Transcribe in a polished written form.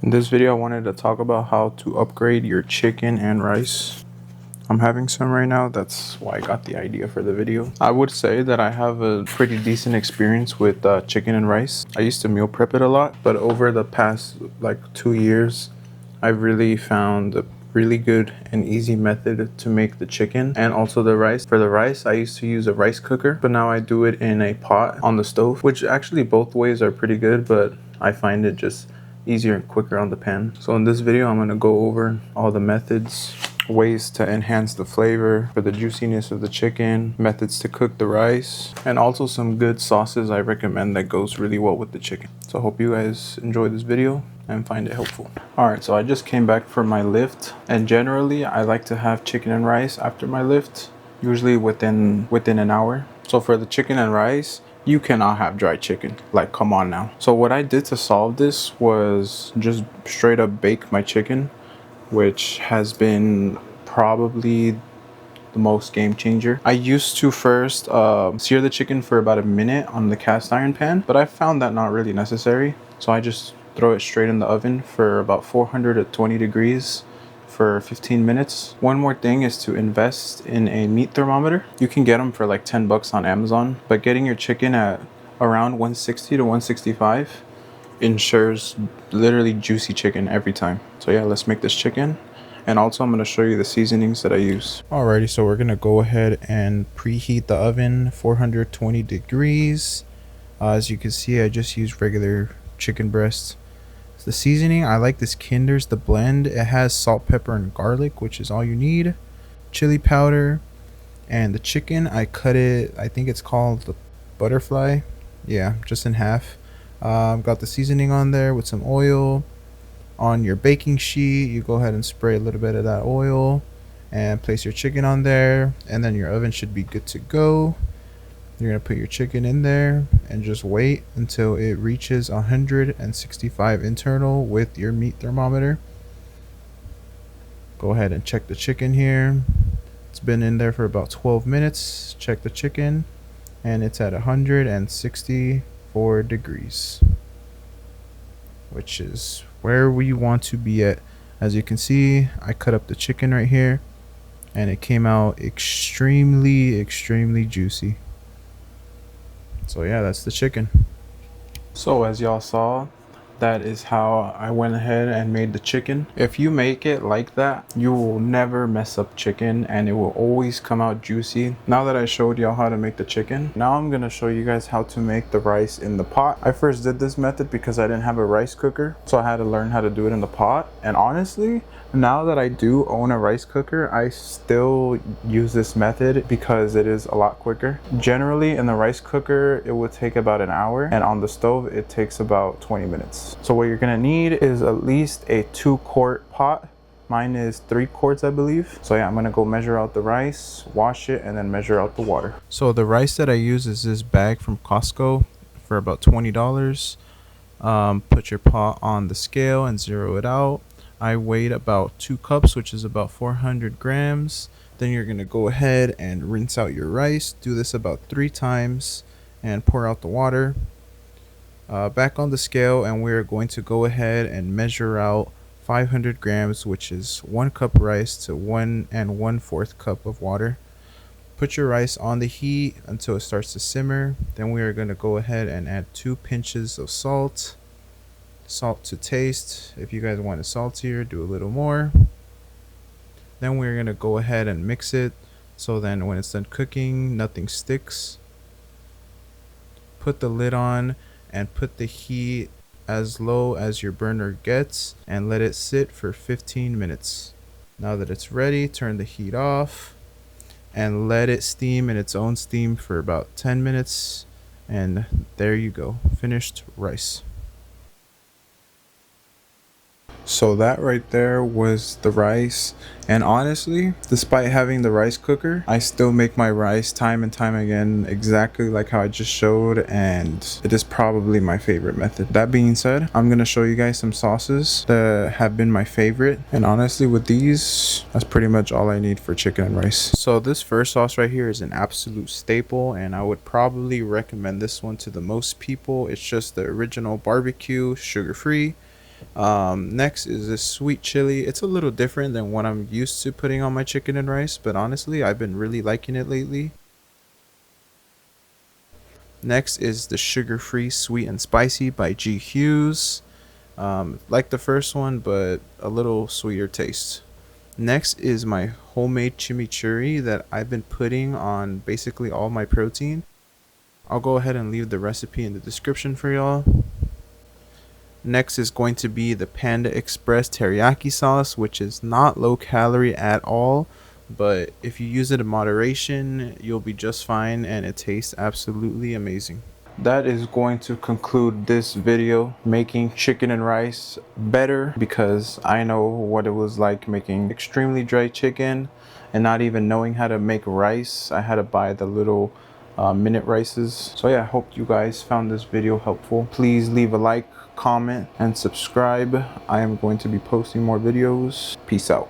In this video, I wanted to talk about how to upgrade your chicken and rice. I'm having some right now, that's why I got the idea for the video. I would say that I have a pretty decent experience with chicken and rice. I used to meal prep it a lot, but over the past like 2 years, I've really found a really good and easy method to make the chicken and also the rice. For the rice, I used to use a rice cooker, but now I do it in a pot on the stove, which actually both ways are pretty good, but I find it just easier and quicker on the pan. So in this video, I'm gonna go over all the methods, ways to enhance the flavor for the juiciness of the chicken, methods to cook the rice, and also some good sauces I recommend that goes really well with the chicken. So I hope you guys enjoy this video and find it helpful. Alright, so I just came back from my lift, and generally I like to have chicken and rice after my lift, usually within an hour. So for the chicken and rice, you cannot have dry chicken. Like, come on now. So what I did to solve this was just straight up bake my chicken, which has been probably the most game changer. I used to first sear the chicken for about a minute on the cast iron pan, but I found that not really necessary. So I just throw it straight in the oven for about 420 degrees for 15 minutes. One more thing is to invest in a meat thermometer. You can get them for like 10 bucks on Amazon, but getting your chicken at around 160 to 165 ensures literally juicy chicken every time. So yeah, let's make this chicken. And also I'm going to show you the seasonings that I use. Alrighty, so we're going to go ahead and preheat the oven 420 degrees. As you can see, I just used regular chicken breasts. The seasoning, I like this Kinder's The Blend. It has salt, pepper, and garlic, which is all you need. Chili powder. And the chicken, I cut it, I think it's called the butterfly. Yeah, just in half. Got the seasoning on there with some oil. On your baking sheet, you go ahead and spray a little bit of that oil and place your chicken on there, and then your oven should be good to go. You're going to put your chicken in there and just wait until it reaches 165 internal with your meat thermometer. Go ahead and check the chicken here. It's been in there for about 12 minutes. Check the chicken and it's at 164 degrees, which is where we want to be at. As you can see, I cut up the chicken right here and it came out extremely juicy. So yeah, that's the chicken. So as y'all saw, that is how I went ahead and made the chicken. If you make it like that, you will never mess up chicken and it will always come out juicy. Now that I showed y'all how to make the chicken, now I'm gonna show you guys how to make the rice in the pot. I first did this method because I didn't have a rice cooker, so I had to learn how to do it in the pot. And honestly, now that I do own a rice cooker, I still use this method because it is a lot quicker. Generally in the rice cooker, it would take about an hour, and on the stove, it takes about 20 minutes. So what you're gonna need is at least a 2-quart pot. Mine is 3 quarts, I believe. So yeah, I'm gonna go measure out the rice, wash it, and then measure out the water. So the rice that I use is this bag from Costco for about $20. Put your pot on the scale and zero it out. I weighed about 2 cups, which is about 400 grams. Then you're going to go ahead and rinse out your rice. Do this about 3 times and pour out the water. Back on the scale, and we're going to go ahead and measure out 500 grams, which is 1 cup rice to 1 1/4 cup of water. Put your rice on the heat until it starts to simmer. Then we are going to go ahead and add 2 pinches of salt. Salt to taste. If you guys want it saltier, do a little more. Then we're going to go ahead and mix it so then when it's done cooking, nothing sticks. Put the lid on and put the heat as low as your burner gets and let it sit for 15 minutes. Now that it's ready, turn the heat off and let it steam in its own steam for about 10 minutes. And there you go, finished rice. So that right there was the rice, and honestly, despite having the rice cooker, I still make my rice time and time again exactly like how I just showed, and it is probably my favorite method. That being said, I'm gonna show you guys some sauces that have been my favorite, and honestly with these, that's pretty much all I need for chicken and rice. So this first sauce right here is an absolute staple, and I would probably recommend this one to the most people. It's just the original barbecue, sugar-free. Next is this sweet chili. It's a little different than what I'm used to putting on my chicken and rice, but honestly, I've been really liking it lately. Next is the sugar-free sweet and spicy by G Hughes. Like the first one, but a little sweeter taste. Next is my homemade chimichurri that I've been putting on basically all my protein. I'll go ahead and leave the recipe in the description for y'all. Next is going to be the Panda Express teriyaki sauce, which is not low calorie at all, but if you use it in moderation, you'll be just fine and it tastes absolutely amazing. That is going to conclude this video, making chicken and rice better, because I know what it was like making extremely dry chicken and not even knowing how to make rice. I had to buy the little minute rices. So yeah, I hope you guys found this video helpful. Please leave a like, comment, and subscribe. I am going to be posting more videos. Peace out.